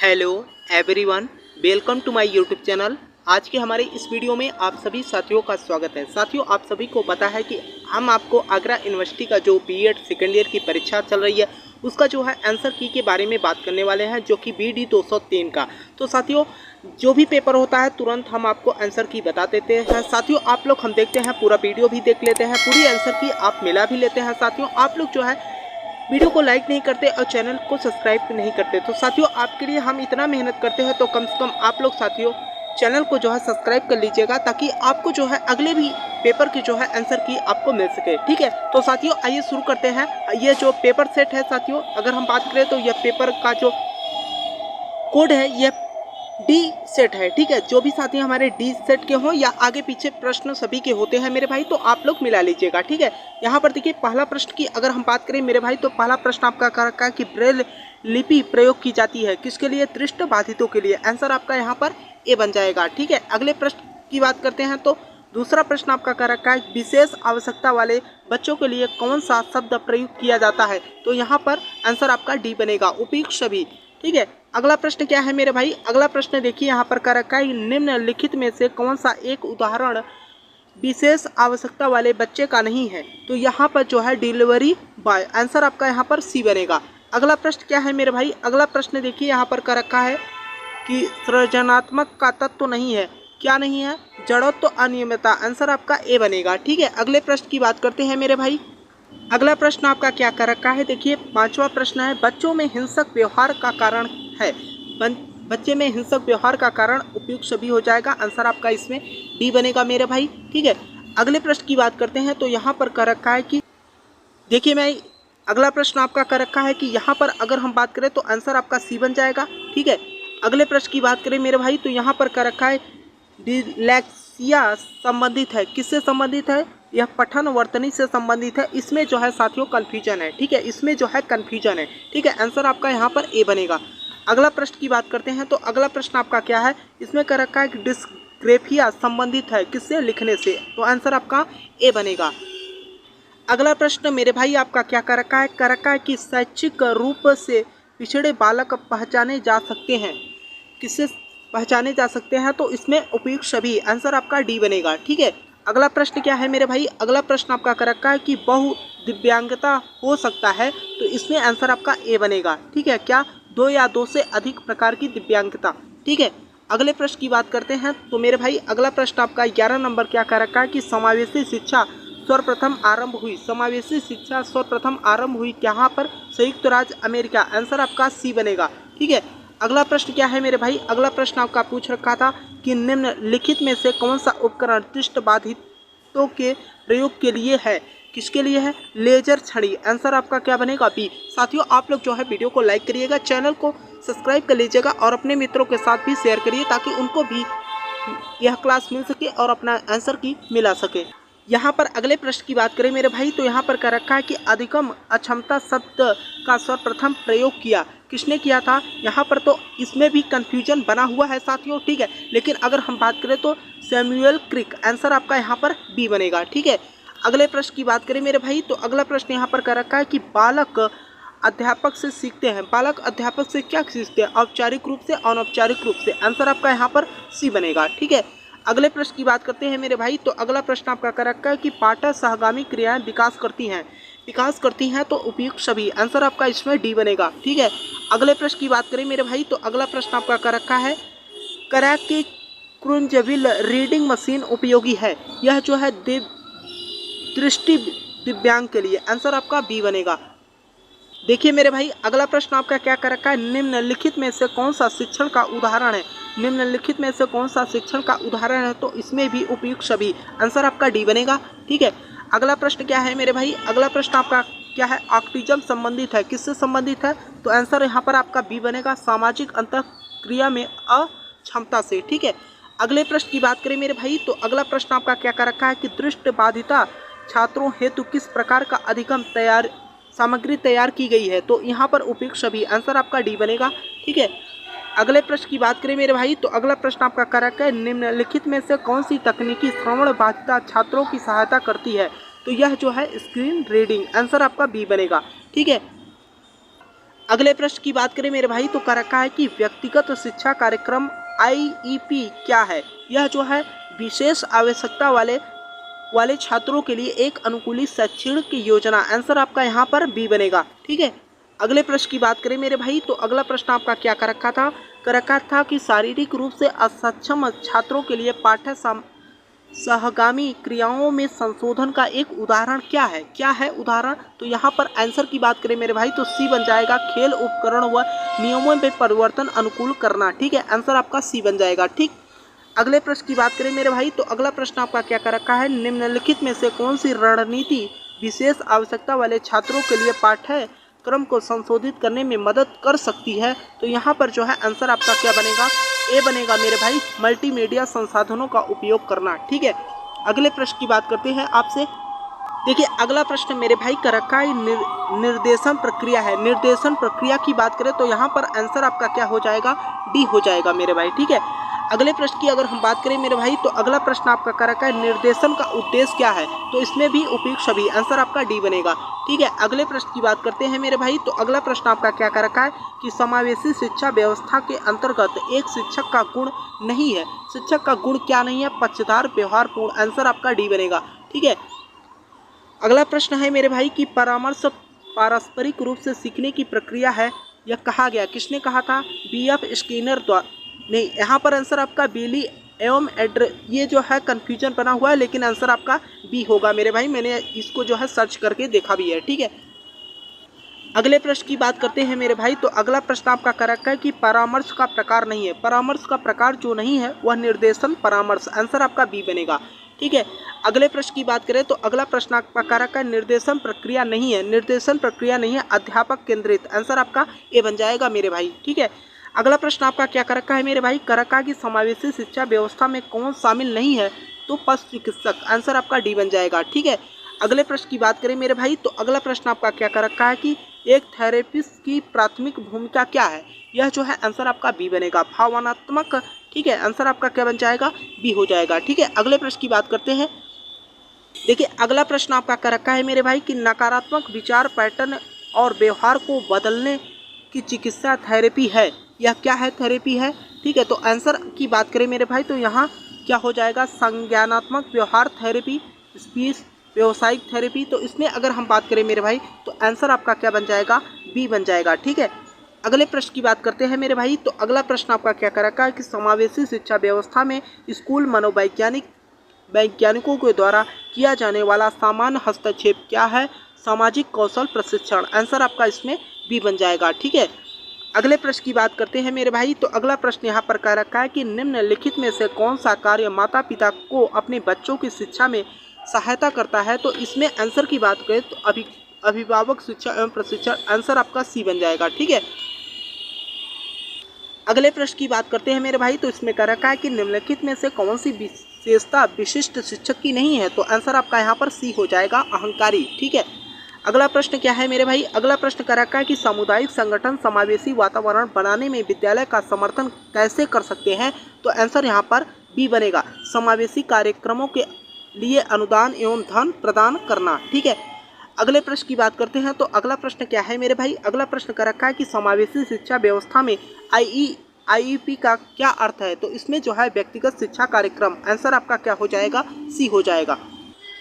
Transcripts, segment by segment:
Hello everyone, welcome to my YouTube channel. आज के हमारे इस वीडियो में आप सभी साथियों का स्वागत है। साथियों, आप सभी को पता है कि हम आपको आगरा यूनिवर्सिटी का जो बीएड सेकेंड ईयर की परीक्षा चल रही है उसका जो है आंसर की के बारे में बात करने वाले हैं, जो कि BD 203 का। तो साथियों, जो भी पेपर होता है तुरंत हम आपको आंसर की बता देते हैं। साथियों, आप लोग हम देखते हैं, पूरा वीडियो भी देख लेते हैं, पूरी आंसर की आप मिला भी लेते हैं। साथियों, आप लोग जो है वीडियो को लाइक नहीं करते और चैनल को सब्सक्राइब नहीं करते। तो साथियों, आपके लिए हम इतना मेहनत करते हैं, तो कम से कम आप लोग साथियों चैनल को जो है सब्सक्राइब कर लीजिएगा, ताकि आपको जो है अगले भी पेपर की जो है आंसर की आपको मिल सके। ठीक है, तो साथियों आइए शुरू करते हैं। ये जो पेपर सेट है साथियों, अगर हम बात करें तो यह पेपर का जो कोड है यह D सेट है। ठीक है, जो भी साथी हमारे D सेट के हों या आगे पीछे प्रश्न सभी के होते हैं मेरे भाई, तो आप लोग मिला लीजिएगा। ठीक है, यहाँ पर देखिए पहला प्रश्न की अगर हम बात करें मेरे भाई, तो पहला प्रश्न आपका क्या रखा है कि ब्रेल लिपि प्रयोग की जाती है किसके लिए? दृष्टि बाधितों के लिए। आंसर आपका यहाँ पर ए बन जाएगा। ठीक है, अगले प्रश्न की बात करते हैं तो दूसरा प्रश्न आपका क्या रखा है, विशेष आवश्यकता वाले बच्चों के लिए कौन सा शब्द प्रयुक्त किया जाता है? तो यहाँ पर आंसर आपका डी बनेगा, उपयुक्त सभी। ठीक है, अगला प्रश्न क्या है मेरे भाई? अगला प्रश्न देखिए यहाँ पर क्या रखा है, निम्नलिखित में से कौन सा एक उदाहरण विशेष आवश्यकता वाले बच्चे का नहीं है? तो यहाँ पर जो है डिलीवरी बॉय। आंसर आपका यहाँ पर सी बनेगा। अगला प्रश्न क्या है मेरे भाई? अगला प्रश्न देखिए यहाँ पर क्या रखा है कि सृजनात्मक का तत्व नहीं है। क्या नहीं है? जड़त्व, अनियमितता। आंसर आपका ए बनेगा। ठीक है, अगले प्रश्न की बात करते हैं मेरे भाई। अगला प्रश्न आपका क्या कर रखा है? देखिए पांचवा प्रश्न है, बच्चों में हिंसक व्यवहार का कारण है। बच्चे में हिंसक व्यवहार का कारण उपयुक्त सभी हो जाएगा। आंसर आपका इसमें डी बनेगा मेरे भाई। ठीक है, अगले प्रश्न की बात करते हैं तो यहाँ पर कर रखा है कि देखिए मैं अगला प्रश्न आपका कर रखा है कि यहाँ पर अगर हम बात करें तो आंसर आपका सी बन जाएगा। ठीक है, अगले प्रश्न की बात करें मेरे भाई तो यहाँ पर कर रखा है डिसलेक्सिया संबंधित है। किससे संबंधित है? यह पठन वर्तनी से संबंधित है। इसमें जो है साथियों कन्फ्यूजन है। ठीक है, इसमें जो है कन्फ्यूजन है। ठीक है, आंसर आपका यहाँ पर ए बनेगा। अगला प्रश्न की बात करते हैं तो अगला प्रश्न आपका क्या है? इसमें कर रखा है कि डिस्ग्रेफिया संबंधित है किससे? लिखने से। तो आंसर आपका ए बनेगा। अगला प्रश्न मेरे भाई आपका क्या कर रखा है? कर रखा है कि शैक्षिक रूप से पिछड़े बालक पहचाने जा सकते हैं। किससे पहचाने जा सकते हैं? तो इसमें उपयुक्त सभी। आंसर आपका डी बनेगा। ठीक है, अगला प्रश्न क्या है मेरे भाई? अगला प्रश्न आपका कर रखा है कि बहु दिव्यांगता हो सकता है। तो इसमें आंसर आपका ए बनेगा। ठीक है, क्या? दो या दो से अधिक प्रकार की दिव्यांगता। ठीक है, अगले प्रश्न की बात करते हैं तो मेरे भाई अगला प्रश्न आपका 11 नंबर क्या कर रखा है कि समावेशी शिक्षा सर्वप्रथम आरंभ हुई। समावेशी शिक्षा सर्वप्रथम आरंभ हुई कहाँ पर? संयुक्त राज्य अमेरिका। आंसर आपका सी बनेगा। ठीक है, अगला प्रश्न क्या है मेरे भाई? अगला प्रश्न आपका पूछ रखा था कि निम्नलिखित में से कौन सा उपकरण दृष्टि बाधितों के प्रयोग के लिए है? किसके लिए है? लेजर छड़ी। आंसर आपका क्या बनेगा? बी। साथियों, आप लोग जो है वीडियो को लाइक करिएगा, चैनल को सब्सक्राइब कर लीजिएगा और अपने मित्रों के साथ भी शेयर करिए, ताकि उनको भी यह क्लास मिल सके और अपना आंसर की मिला सके। यहाँ पर अगले प्रश्न की बात करें मेरे भाई तो यहाँ पर कर रखा है कि अधिगम अक्षमता शब्द का सर्वप्रथम प्रयोग किया। किसने किया था? यहाँ पर तो इसमें भी कंफ्यूजन बना हुआ है साथियों। ठीक है, लेकिन अगर हम बात करें तो सैमुअल क्रिक। आंसर आपका यहाँ पर बी बनेगा। ठीक है, अगले प्रश्न की बात करें मेरे भाई तो अगला प्रश्न यहाँ पर कर रखा है कि बालक अध्यापक से सीखते हैं। बालक अध्यापक से क्या सीखते हैं? औपचारिक रूप से, अनौपचारिक रूप से। आंसर आपका यहाँ पर सी बनेगा। ठीक है, अगले प्रश्न की बात करते हैं मेरे भाई तो अगला प्रश्न आपका कर रखा है कि पाठक सहगामी क्रियाएं विकास करती हैं तो उपयुक्त सभी। आंसर आपका इसमें डी बनेगा। ठीक है, अगले प्रश्न की बात करें मेरे भाई तो अगला प्रश्न आपका कर रखा है करा की क्रुंजविल रीडिंग मशीन उपयोगी है। यह जो है दृष्टि दिव्यांग के लिए। आंसर आपका बी बनेगा। देखिए मेरे भाई अगला प्रश्न आपका क्या कर रखा है, निम्नलिखित में से कौन सा शिक्षण का उदाहरण है? निम्नलिखित में से कौन सा शिक्षण का उदाहरण है? तो इसमें भी उपयुक्त सभी। आंसर आपका डी बनेगा। ठीक है, अगला प्रश्न क्या है मेरे भाई? अगला प्रश्न आपका क्या है? ऑटिज्म संबंधित है। किससे संबंधित है? तो आंसर यहाँ पर आपका बी बनेगा, सामाजिक अंतःक्रिया में अक्षमता से। ठीक है, अगले प्रश्न की बात करें मेरे भाई तो अगला प्रश्न आपका क्या कर रखा है कि दृष्टि बाधिता छात्रों हेतु किस प्रकार का अधिगम सामग्री तैयार की गई है? तो यहाँ पर उपयुक्त सभी। आंसर आपका डी बनेगा। ठीक है, अगले प्रश्न की बात करें मेरे भाई तो अगला प्रश्न आपका कर रखा है निम्नलिखित में से कौन सी तकनीकी श्रवण बाधिता छात्रों की सहायता करती है? तो यह जो है स्क्रीन रीडिंग। आंसर आपका बी बनेगा। ठीक है, अगले प्रश्न की बात करें मेरे भाई तो कर रखा है कि व्यक्तिगत शिक्षा कार्यक्रम IEP क्या है। यह जो है विशेष आवश्यकता वाले छात्रों के लिए एक अनुकूलित शैक्षणिक योजना। आंसर आपका यहाँ पर बी बनेगा। ठीक है, अगले प्रश्न की बात करें मेरे भाई तो अगला प्रश्न आपका क्या कर रखा था कि शारीरिक रूप से असक्षम छात्रों के लिए पाठ्य सहगामी क्रियाओं में संशोधन का एक उदाहरण क्या है उदाहरण। तो यहाँ पर आंसर की बात करें मेरे भाई तो सी बन जाएगा, खेल उपकरण व नियमों में परिवर्तन अनुकूल करना। ठीक है, आंसर आपका सी बन जाएगा। ठीक, अगले प्रश्न की बात करें मेरे भाई तो अगला प्रश्न आपका क्या कर रखा है, निम्नलिखित में से कौन सी रणनीति विशेष आवश्यकता वाले छात्रों के लिए पाठ्यक्रम को संशोधित करने में मदद कर सकती है। तो यहाँ पर जो है आंसर आपका क्या बनेगा, ए बनेगा मेरे भाई, मल्टीमीडिया संसाधनों का उपयोग करना। ठीक है, अगले प्रश्न की बात करते हैं आपसे। देखिए अगला प्रश्न मेरे भाई कर रखा है निर्देशन प्रक्रिया है। निर्देशन प्रक्रिया की बात करें तो यहाँ पर आंसर आपका क्या हो जाएगा, डी हो जाएगा मेरे भाई। ठीक है, अगले प्रश्न की अगर हम बात करें मेरे भाई तो अगला प्रश्न आपका कर रखा है निर्देशन का उद्देश्य क्या है। तो इसमें भी उपयुक्त सभी, आंसर आपका डी बनेगा। ठीक है, अगले प्रश्न की बात करते हैं मेरे भाई तो अगला प्रश्न आपका क्या कर रखा है कि समावेशी शिक्षा व्यवस्था के अंतर्गत एक शिक्षक का गुण नहीं है। शिक्षक का गुण क्या नहीं है, पक्षधर व्यवहारपूर्ण। आंसर आपका डी बनेगा। ठीक है, अगला प्रश्न है मेरे भाई कि परामर्श पारस्परिक रूप से सीखने की प्रक्रिया है, यह कहा गया, किसने कहा था, BF स्किनर द्वारा। नहीं, यहाँ पर आंसर आपका बिली एवं ये जो है कन्फ्यूजन बना हुआ है, लेकिन आंसर आपका बी होगा मेरे भाई, मैंने इसको जो है सर्च करके देखा भी है। ठीक है, अगले प्रश्न की बात करते हैं मेरे भाई तो अगला प्रश्न आपका कर रखा है कि परामर्श का प्रकार नहीं है। परामर्श का प्रकार जो नहीं है वह निर्देशन परामर्श। आंसर आपका बी बनेगा। ठीक है, अगले प्रश्न की बात करें तो अगला प्रश्न आपका कर रखा है निर्देशन प्रक्रिया नहीं है। निर्देशन प्रक्रिया नहीं है, अध्यापक केंद्रित। आंसर आपका ए बन जाएगा मेरे भाई। ठीक है, अगला प्रश्न आपका क्या कर रखा है मेरे भाई, कर रखा है कि समावेशी शिक्षा व्यवस्था में कौन शामिल नहीं है। तो पशु चिकित्सक। आंसर आपका डी बन जाएगा। ठीक है, अगले प्रश्न की बात करें मेरे भाई तो अगला प्रश्न आपका क्या कर रखा है कि एक थेरेपिस्ट की प्राथमिक भूमिका क्या है। यह जो है आंसर आपका बी बनेगा, भावनात्मक। ठीक है, आंसर आपका क्या बन जाएगा, बी हो जाएगा। ठीक है, अगले प्रश्न की बात करते हैं। देखिए अगला प्रश्न आपका कर रखा है मेरे भाई कि नकारात्मक विचार पैटर्न और व्यवहार को बदलने की चिकित्सा थेरेपी है। यह क्या है, थेरेपी है। ठीक है, तो आंसर की बात करें मेरे भाई तो यहाँ क्या हो जाएगा, संज्ञानात्मक व्यवहार थेरेपी, स्पीच व्यवसायिक थेरेपी। तो इसमें अगर हम बात करें मेरे भाई तो आंसर आपका क्या बन जाएगा, बी बन जाएगा। ठीक है, अगले प्रश्न की बात करते हैं मेरे भाई तो अगला प्रश्न आपका क्या कर रखा है कि समावेशी शिक्षा व्यवस्था में स्कूल वैज्ञानिकों के द्वारा किया जाने वाला सामान्य हस्तक्षेप क्या है, सामाजिक कौशल प्रशिक्षण। आंसर आपका इसमें बी बन जाएगा। ठीक है, अगले प्रश्न की बात करते हैं मेरे भाई तो अगला प्रश्न यहाँ पर कह रखा है कि निम्नलिखित में से कौन सा कार्य माता पिता को अपने बच्चों की शिक्षा में सहायता करता है। तो इसमें आंसर की बात करें तो अभिभावक शिक्षा एवं प्रशिक्षण। आंसर आपका सी बन जाएगा। ठीक है, अगले प्रश्न की बात करते हैं मेरे भाई तो इसमें कह रखा है कि निम्नलिखित में से कौन सी विशेषता विशिष्ट शिक्षक की नहीं है। तो आंसर आपका यहाँ पर सी हो जाएगा, अहंकारी। ठीक है, अगला प्रश्न क्या है मेरे भाई, अगला प्रश्न कर रखा है कि सामुदायिक संगठन समावेशी वातावरण बनाने में विद्यालय का समर्थन कैसे कर सकते हैं। तो आंसर यहाँ पर बी बनेगा, समावेशी कार्यक्रमों के लिए अनुदान एवं धन प्रदान करना। ठीक है, अगले प्रश्न की बात करते हैं तो अगला प्रश्न क्या है मेरे भाई, अगला प्रश्न कर रखा है कि समावेशी शिक्षा व्यवस्था में IEP का क्या अर्थ है। तो इसमें जो है व्यक्तिगत शिक्षा कार्यक्रम। आंसर आपका क्या हो जाएगा, सी हो जाएगा।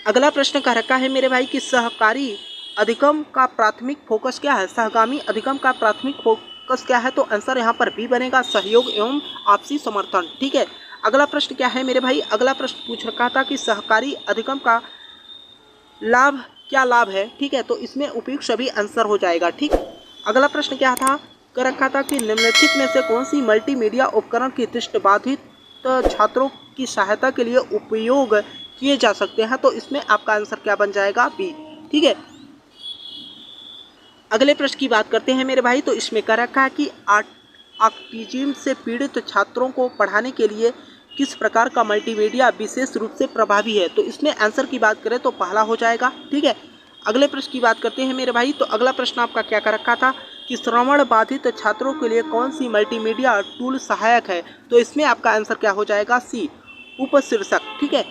अगला प्रश्न कह रखा है मेरे भाई कि सहकारी अधिगम का प्राथमिक फोकस क्या है। सहगामी अधिगम का प्राथमिक फोकस क्या है। तो आंसर यहाँ पर बी बनेगा, सहयोग एवं आपसी समर्थन। ठीक है, अगला प्रश्न क्या है मेरे भाई, अगला प्रश्न पूछ रखा था कि सहकारी अधिगम का लाभ क्या लाभ है। ठीक है, तो इसमें उपयुक्त सभी आंसर हो जाएगा। ठीक, अगला प्रश्न क्या था, कर रखा था कि निम्नलिखित में से कौन सी मल्टीमीडिया उपकरण की दृष्टिबाधित छात्रों की सहायता के लिए उपयोग किए जा सकते हैं। तो इसमें आपका आंसर क्या बन जाएगा, बी। ठीक है, अगले प्रश्न की बात करते हैं मेरे भाई तो इसमें कह रखा है कि ऑटिज्म से पीड़ित छात्रों को पढ़ाने के लिए किस प्रकार का मल्टीमीडिया विशेष रूप से प्रभावी है। तो इसमें आंसर की बात करें तो पहला हो जाएगा। ठीक है, अगले प्रश्न की बात करते हैं मेरे भाई तो अगला प्रश्न आपका क्या कर रखा था कि श्रवण बाधित छात्रों के लिए कौन सी मल्टीमीडिया टूल सहायक है। तो इसमें आपका आंसर क्या हो जाएगा, सी, उपशीर्षक। ठीक है,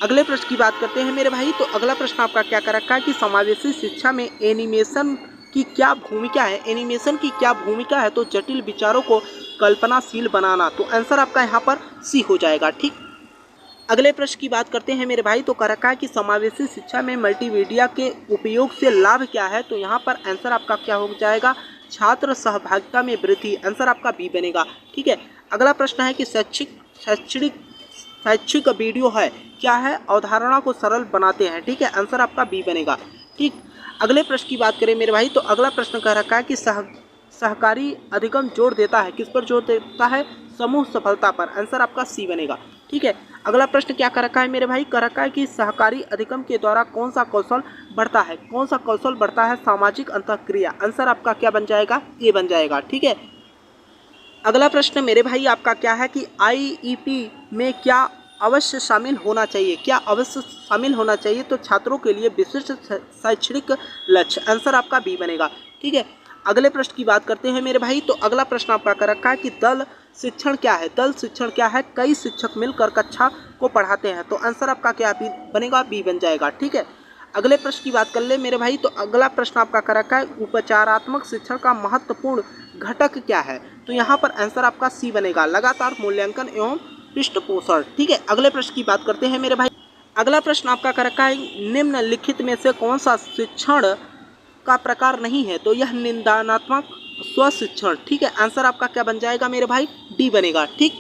अगले प्रश्न की बात करते हैं मेरे भाई तो अगला प्रश्न आपका क्या कर रखा है कि समावेशी शिक्षा में एनिमेशन की क्या भूमिका है, एनिमेशन की क्या भूमिका है, तो जटिल विचारों को कल्पनाशील बनाना। तो आंसर आपका यहाँ पर सी हो जाएगा। ठीक, अगले प्रश्न की बात करते हैं मेरे भाई। तो कह रखा है कि समावेशी शिक्षा में मल्टीमीडिया के उपयोग से लाभ क्या है, तो यहाँ पर आंसर आपका क्या हो जाएगा, छात्र सहभागिता में वृद्धि। आंसर आपका बी बनेगा। ठीक है, अगला प्रश्न है कि शैक्षिक वीडियो है क्या है, अवधारणा को सरल बनाते हैं। ठीक है, आंसर आपका बी बनेगा। ठीक, अगले प्रश्न की बात करें मेरे भाई। तो अगला प्रश्न कह रखा है कि सहकारी अधिगम जोर देता है, किस पर जोर देता है, समूह सफलता पर। आंसर आपका सी बनेगा। ठीक है, अगला प्रश्न क्या कर रखा है मेरे भाई, कर रखा है कि सहकारी अधिगम के द्वारा कौन सा कौशल बढ़ता है, कौन सा कौशल बढ़ता है, सामाजिक अंतःक्रिया। आंसर आपका क्या बन जाएगा, ए बन जाएगा। ठीक है, अगला प्रश्न मेरे भाई आपका क्या है कि आईईपी में क्या अवश्य शामिल होना चाहिए, क्या अवश्य शामिल होना चाहिए, तो छात्रों के लिए विशिष्ट शैक्षणिक लक्ष्य। आंसर आपका बी बनेगा। ठीक है, अगले प्रश्न की बात करते हैं मेरे भाई। तो अगला प्रश्न आपका कर रखा है कि दल शिक्षण क्या है, दल शिक्षण क्या है, कई शिक्षक मिलकर कक्षा को पढ़ाते हैं। तो आंसर आपका क्या बनेगा, बी बन जाएगा। ठीक है, अगले प्रश्न की बात कर ले मेरे भाई। तो अगला प्रश्न आपका कर रखा है उपचारात्मक शिक्षण का महत्वपूर्ण घटक क्या है, तो यहाँ पर आंसर आपका सी बनेगा, लगातार मूल्यांकन एवं पृष्ठपोषण। ठीक है, अगले प्रश्न की बात करते हैं मेरे भाई। अगला प्रश्न आपका कर रखा है निम्नलिखित में से कौन सा शिक्षण का प्रकार नहीं है, तो यह निंदात्मक स्वशिक्षण। ठीक है, आंसर आपका क्या बन जाएगा मेरे भाई, डी बनेगा। ठीक,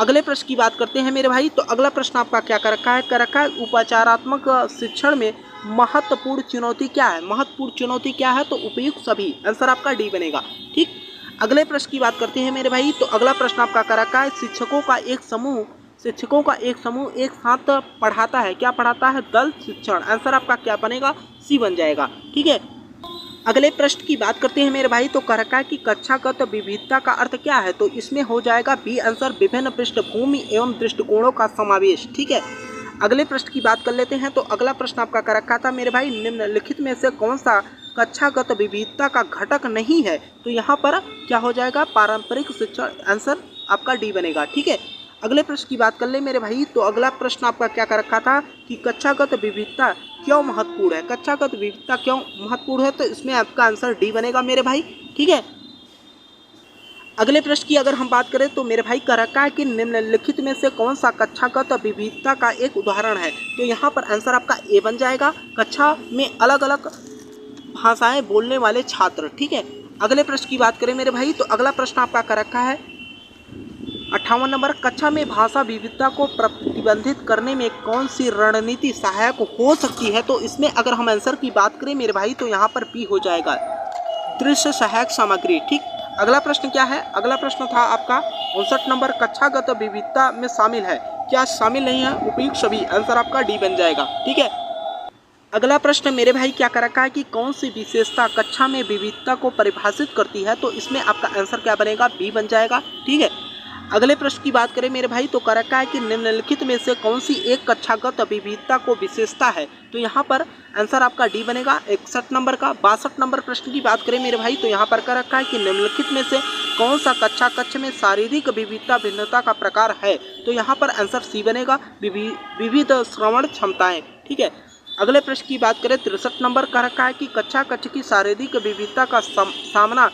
अगले प्रश्न की बात करते हैं मेरे भाई। तो अगला प्रश्न आपका क्या कर रखा है उपचारात्मक शिक्षण में महत्वपूर्ण चुनौती क्या है, महत्वपूर्ण चुनौती क्या है, तो उपयुक्त सभी। आंसर आपका डी बनेगा। ठीक, अगले प्रश्न की बात करते हैं मेरे भाई। तो अगला प्रश्न आपका कर रखा है शिक्षकों का एक समूह एक साथ पढ़ाता है, क्या पढ़ाता है, दल शिक्षण। आंसर आपका क्या बनेगा, सी बन जाएगा। ठीक है, अगले प्रश्न की बात करते हैं मेरे भाई। तो कह रखा है कि कक्षागत विविधता का अर्थ क्या है, तो इसमें हो जाएगा बी आंसर, विभिन्न पृष्ठभूमि एवं दृष्टिकोणों का समावेश। ठीक है, अगले प्रश्न की बात कर लेते हैं। तो अगला प्रश्न आपका कर रखा था मेरे भाई निम्नलिखित में से कौन सा कक्षागत विविधता का घटक नहीं है, तो यहाँ पर क्या हो जाएगा, पारंपरिक शिक्षण। आंसर आपका डी बनेगा। ठीक है, अगले प्रश्न की बात कर ले मेरे भाई। तो अगला प्रश्न आपका क्या कर रखा था कि कक्षागत विविधता क्यों महत्वपूर्ण है, कक्षागत विविधता क्यों महत्वपूर्ण है, तो इसमें आपका आंसर डी बनेगा मेरे भाई। ठीक है, अगले प्रश्न की अगर हम बात करें तो मेरे भाई कह रखा है कि निम्नलिखित में से कौन सा कक्षागत विविधता का एक उदाहरण है, तो यहाँ पर आंसर आपका ए बन जाएगा, कक्षा में अलग अलग भाषाएं बोलने वाले छात्र। ठीक है, अगले प्रश्न की बात करें मेरे भाई। तो अगला प्रश्न आपका कर रखा है 58 नंबर, कक्षा में भाषा विविधता को प्रतिबंधित करने में कौन सी रणनीति सहायक हो सकती है, तो इसमें अगर हम आंसर की बात करें मेरे भाई तो यहाँ पर बी हो जाएगा, दृश्य सहायक सामग्री। ठीक, अगला प्रश्न क्या है, अगला प्रश्न था आपका 59 नंबर, कक्षागत विविधता में शामिल है, क्या शामिल नहीं है, उपयुक्त सभी। आंसर आपका डी बन जाएगा। ठीक है, अगला प्रश्न मेरे भाई क्या कर रखा है कि कौन सी विशेषता कक्षा में विविधता को परिभाषित करती है, तो इसमें आपका आंसर क्या बनेगा, बी बन जाएगा। ठीक है, अगले प्रश्न की बात करें मेरे भाई। तो कह रखा है कि निम्नलिखित में से कौन सी एक कक्षागत विविधता को विशेषता है, तो यहाँ पर आंसर आपका डी बनेगा 61 नंबर का। 62 नंबर प्रश्न की बात करें मेरे भाई। तो यहाँ पर कह रखा है कि निम्नलिखित में से कौन सा कक्ष में शारीरिक विविधता भिन्नता का प्रकार है, तो यहाँ पर आंसर सी बनेगा, विविध श्रवण क्षमताएं। ठीक है, अगले प्रश्न की बात करें 63 नंबर कह रखा है कि कक्ष की शारीरिक विविधता का सामना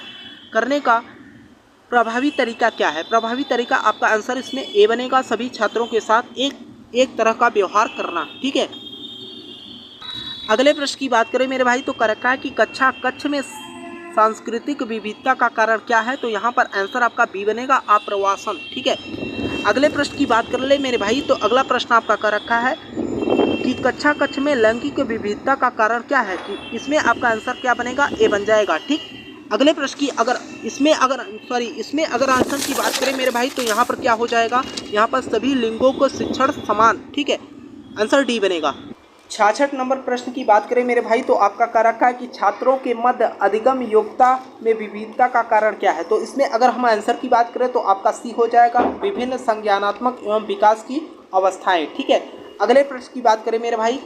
करने का प्रभावी तरीका क्या है। प्रभावी तरीका आपका आंसर इसमें ए बनेगा, सभी छात्रों के साथ एक तरह का व्यवहार करना। ठीक है, अगले प्रश्न की बात करें मेरे भाई। तो कह रखा है कि कक्ष में सांस्कृतिक विविधता का कारण क्या है, तो यहाँ पर आंसर आपका बी बनेगा, आप्रवासन। ठीक है, अगले प्रश्न की बात कर ले मेरे भाई। तो अगला प्रश्न आपका कह रखा है कि कक्ष में लैंगिक विविधता का कारण क्या है, कि इसमें आपका आंसर क्या बनेगा, ए बन जाएगा। ठीक, अगले प्रश्न की इसमें अगर आंसर की बात करें मेरे भाई तो यहाँ पर क्या हो जाएगा, यहाँ पर सभी लिंगों को शिक्षण समान। ठीक है, आंसर डी बनेगा। 66 नंबर प्रश्न की बात करें मेरे भाई। तो आपका कह रखा है कि छात्रों के मध्य अधिगम योग्यता में विविधता का कारण क्या है, तो इसमें अगर हम आंसर की बात करें तो आपका सी हो जाएगा, विभिन्न संज्ञानात्मक एवं विकास की अवस्थाएं। ठीक है, अगले प्रश्न की बात करें मेरे भाई।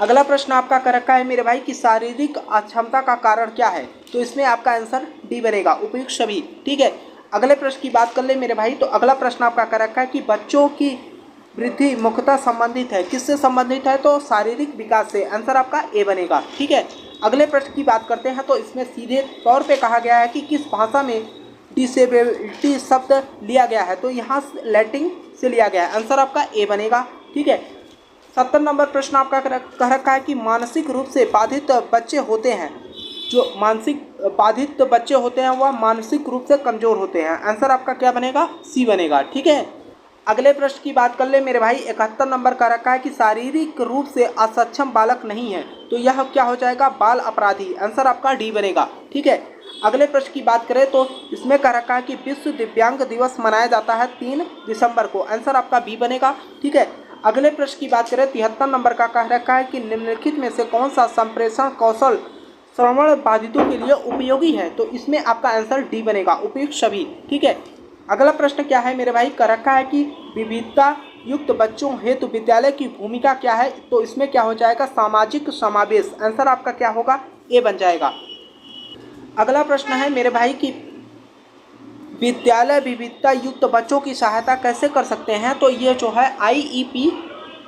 अगला प्रश्न आपका कर रखा है मेरे भाई कि शारीरिक अक्षमता का कारण क्या है, तो इसमें आपका आंसर डी बनेगा, उपयुक्त सभी। ठीक है, अगले प्रश्न की बात कर ले मेरे भाई। तो अगला प्रश्न आपका कर रखा है कि बच्चों की वृद्धि मुख्यतः संबंधित है, किससे संबंधित है, तो शारीरिक विकास से। आंसर आपका ए बनेगा। ठीक है, अगले प्रश्न की बात करते हैं तो इसमें सीधे तौर पे कहा गया है कि किस भाषा में डिसेबिलिटी शब्द लिया गया है, तो यहाँ लैटिन से लिया गया है। आंसर आपका ए बनेगा। ठीक है, 70 नंबर प्रश्न आपका कह रखा है कि मानसिक रूप से बाधित बच्चे होते हैं, जो मानसिक बाधित बच्चे होते हैं वह मानसिक रूप से कमजोर होते हैं। आंसर आपका क्या बनेगा? सी बनेगा। ठीक है, अगले प्रश्न की बात कर ले मेरे भाई। 71 नंबर का रखा है कि शारीरिक रूप से असक्षम बालक नहीं है, तो यह क्या हो जाएगा? बाल अपराधी। आंसर आपका डी बनेगा। ठीक है, अगले प्रश्न की बात करें तो इसमें कह रखा है कि विश्व दिव्यांग दिवस मनाया जाता है 3 दिसंबर को। आंसर आपका बी बनेगा। ठीक है, अगले प्रश्न की बात करें 73 नंबर का कह रखा है कि निम्नलिखित में से कौन सा संप्रेषण कौशल श्रवण बाधितों के लिए उपयोगी है, तो इसमें आपका आंसर डी बनेगा, उपयुक्त सभी। ठीक है, अगला प्रश्न क्या है मेरे भाई? कह रखा है कि विविधता युक्त बच्चों हेतु विद्यालय की भूमिका क्या है, तो इसमें क्या हो जाएगा? सामाजिक समावेश। आंसर आपका क्या होगा? ए बन जाएगा। अगला प्रश्न है मेरे भाई कि विद्यालय विविधता युक्त बच्चों की सहायता कैसे कर सकते हैं, तो ये जो है IEP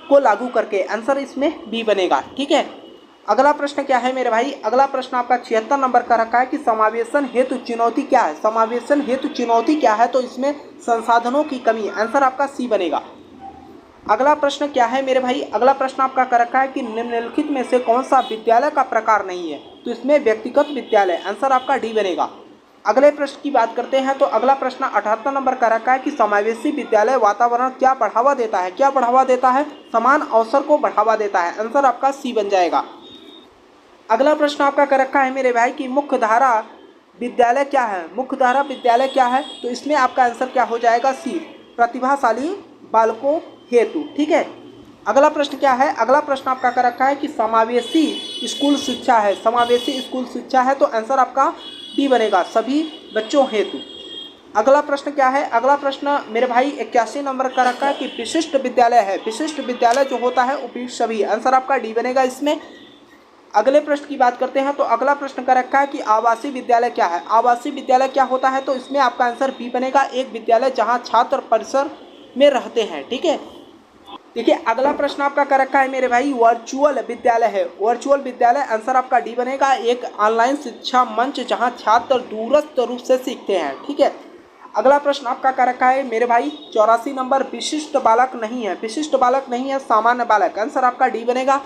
को लागू करके। आंसर इसमें बी बनेगा। ठीक है, अगला प्रश्न क्या है मेरे भाई? अगला प्रश्न आपका 76 नंबर का रखा है कि समावेशन हेतु चुनौती क्या है। समावेशन हेतु चुनौती क्या है, तो इसमें संसाधनों की कमी। आंसर आपका सी बनेगा। अगला प्रश्न क्या है मेरे भाई? अगला प्रश्न आपका कर रखा है कि निम्नलिखित में से कौन सा विद्यालय का प्रकार नहीं है, तो इसमें व्यक्तिगत विद्यालय। आंसर आपका डी बनेगा। अगले प्रश्न की बात करते हैं तो अगला प्रश्न 78 नंबर का रखा है कि समावेशी विद्यालय वातावरण क्या बढ़ावा देता है? क्या बढ़ावा देता है? समान अवसर को बढ़ावा देता है। आंसर आपका सी बन जाएगा। अगला प्रश्न आपका कर रखा है मेरे भाई कि मुख्यधारा विद्यालय क्या है? मुख्यधारा विद्यालय क्या है, तो इसमें आपका आंसर क्या हो जाएगा? सी, प्रतिभाशाली बालकों हेतु। ठीक है, अगला प्रश्न क्या है? अगला प्रश्न आपका कर रखा है कि समावेशी स्कूल शिक्षा है। समावेशी स्कूल शिक्षा है, तो आंसर आपका डी बनेगा, सभी बच्चों हेतु। अगला प्रश्न क्या है? अगला प्रश्न मेरे भाई 81 नंबर का रखा है कि विशिष्ट विद्यालय है। विशिष्ट विद्यालय जो होता है उपयुक्त सभी। आंसर आपका डी बनेगा इसमें। अगले प्रश्न की बात करते हैं तो अगला प्रश्न का रखा है कि आवासीय विद्यालय क्या है? आवासीय विद्यालय क्या होता है, तो इसमें आपका आंसर बी बनेगा, एक विद्यालय जहां छात्र परिसर में रहते हैं। ठीक है, देखिए अगला प्रश्न आपका कर रखा है मेरे भाई वर्चुअल विद्यालय है। वर्चुअल विद्यालय। आंसर आपका डी बनेगा, एक ऑनलाइन शिक्षा मंच जहां छात्र दूरस्थ रूप से सीखते हैं। ठीक है, अगला प्रश्न आपका कर रखा है मेरे भाई 84 नंबर, विशिष्ट बालक नहीं है। विशिष्ट बालक नहीं है, सामान्य बालक। आंसर आपका डी बनेगा।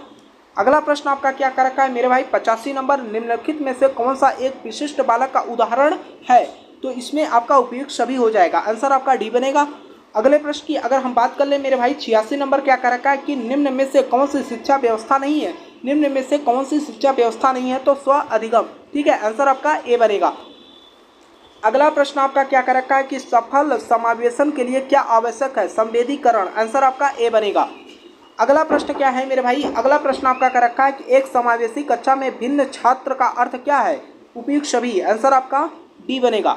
अगला प्रश्न आपका क्या कर रखा है मेरे भाई 85 नंबर, निम्नलिखित में से कौन सा एक विशिष्ट बालक का उदाहरण है, तो इसमें आपका उपयुक्त सभी हो जाएगा। आंसर आपका डी बनेगा। अगले प्रश्न की अगर हम बात कर ले मेरे भाई 86 नंबर क्या कर रखा है कि निम्न में से कौन सी शिक्षा व्यवस्था नहीं है। निम्न में से कौन सी शिक्षा व्यवस्था नहीं है, तो स्व अधिगम। ठीक है, आंसर आपका ए बनेगा। अगला प्रश्न आपका क्या कर रखा है कि सफल समावेशन के लिए क्या आवश्यक है? संवेदीकरण। आंसर आपका ए बनेगा। अगला प्रश्न क्या है मेरे भाई? अगला प्रश्न आपका कर रखा है कि एक समावेशी कक्षा में भिन्न छात्र का अर्थ क्या है? उपयुक्त सभी। आंसर आपका डी बनेगा।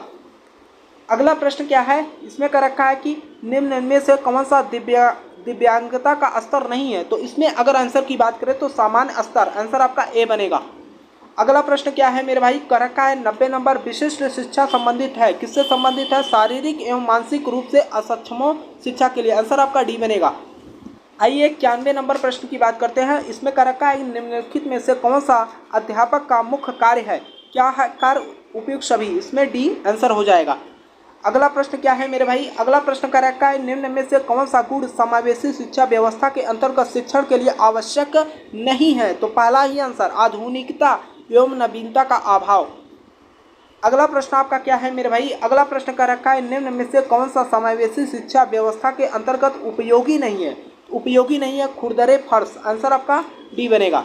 अगला प्रश्न क्या है? इसमें कर रखा है कि निम्न में से कौन सा दिव्यांगता का स्तर नहीं है, तो इसमें अगर आंसर की बात करें तो सामान्य स्तर। आंसर आपका ए बनेगा। अगला प्रश्न क्या है मेरे भाई? कर रखा है 90 नंबर, विशिष्ट शिक्षा संबंधित है। किससे संबंधित है? शारीरिक एवं मानसिक रूप से असक्षमों शिक्षा के लिए। आंसर आपका डी बनेगा। आइए 91 नंबर प्रश्न की बात करते हैं। इसमें कर रखा है निम्नलिखित में से कौन सा अध्यापक का मुख्य कार्य है? क्या है कार्य? उपयुक्त सभी। इसमें डी आंसर हो जाएगा। अगला प्रश्न क्या है मेरे भाई? अगला प्रश्न कर रखा है निम्न में से कौन सा गुण समावेशी शिक्षा व्यवस्था के अंतर्गत शिक्षण के लिए आवश्यक नहीं है, तो पहला ही आंसर आधुनिकता एवं नवीनता का अभाव। अगला प्रश्न आपका क्या है मेरे भाई? अगला प्रश्न कर रखा है निम्न में से कौन सा समावेशी शिक्षा व्यवस्था के अंतर्गत उपयोगी नहीं है? उपयोगी नहीं है खुरदरे फर्श। आंसर आपका डी बनेगा।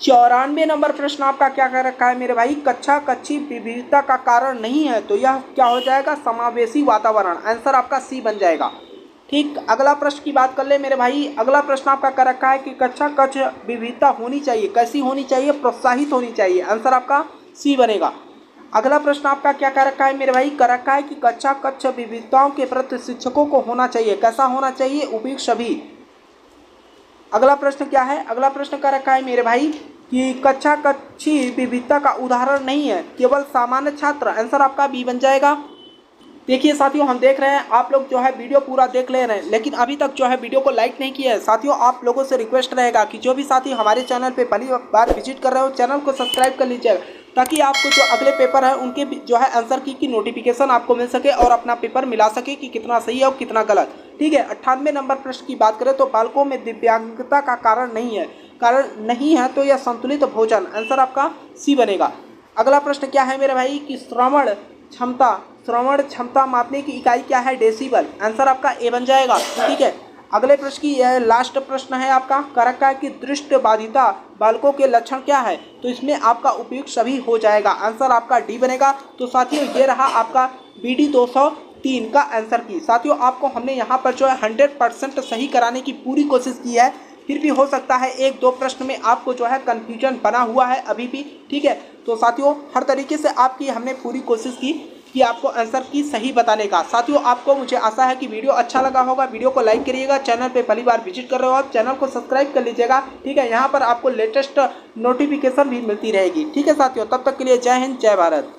94 नंबर प्रश्न आपका क्या कर रखा है मेरे भाई? कक्षा कक्षी विविधता का कारण नहीं है, तो यह क्या हो जाएगा? समावेशी वातावरण। आंसर आपका सी बन जाएगा। ठीक, अगला प्रश्न की बात कर ले मेरे भाई। अगला प्रश्न आपका कर रखा है कि कक्षा कक्ष विविधता होनी चाहिए। कैसी होनी चाहिए? प्रोत्साहित होनी चाहिए। आंसर आपका सी बनेगा। अगला प्रश्न आपका क्या कर रखा है मेरे भाई? कर रखा है कि कक्षा कक्ष विविधताओं के प्रति शिक्षकों को होना चाहिए। कैसा होना चाहिए? उपयुक्त सभी। अगला प्रश्न क्या है? अगला प्रश्न कर रखा है मेरे भाई कि कक्षा कक्षी विविधता का उदाहरण नहीं है, केवल सामान्य छात्र। आंसर आपका बी बन जाएगा। देखिए साथियों, हम देख रहे हैं आप लोग जो है वीडियो पूरा देख ले रहे हैं, लेकिन अभी तक जो है वीडियो को लाइक नहीं किया है। साथियों, आप लोगों से रिक्वेस्ट रहेगा कि जो भी साथी हमारे चैनल पे पहली बार विजिट कर रहे हो, चैनल को सब्सक्राइब कर लीजिएगा, ताकि आपको जो अगले पेपर है उनके जो है आंसर की नोटिफिकेशन आपको मिल सके और अपना पेपर मिला सके कि कितना सही है और कितना गलत। ठीक है, 98 नंबर प्रश्न की बात करें तो बालकों में दिव्यांगता का कारण नहीं है तो यह संतुलित भोजन, आंसर आपका सी बनेगा। अगला प्रश्न क्या है मेरे भाई कि श्रवण क्षमता मापने की इकाई क्या है, डेसिबल, आंसर आपका ए बन जाएगा। ठीक है, अगले प्रश्न की यह लास्ट प्रश्न है आपका, कारक की दृष्टि बाधिता बालकों के लक्षण क्या है, तो इसमें आपका उपयुक्त सभी हो जाएगा, आंसर आपका डी बनेगा। तो साथियों, ये रहा आपका BD 203 का आंसर की। साथियों, आपको हमने यहाँ पर जो है 100% सही कराने की पूरी कोशिश की है, फिर भी हो सकता है एक दो प्रश्न में आपको जो है कन्फ्यूजन बना हुआ है अभी भी। ठीक है, तो साथियों हर तरीके से आपकी हमने पूरी कोशिश की कि आपको आंसर की सही बताने का। साथियों, आपको मुझे आशा है कि वीडियो अच्छा लगा होगा। वीडियो को लाइक करिएगा, चैनल पे पहली बार विजिट कर रहे हो आप, चैनल को सब्सक्राइब कर लीजिएगा। ठीक है, यहाँ पर आपको लेटेस्ट नोटिफिकेशन भी मिलती रहेगी। ठीक है साथियों, तब तक के लिए जय हिंद, जय भारत।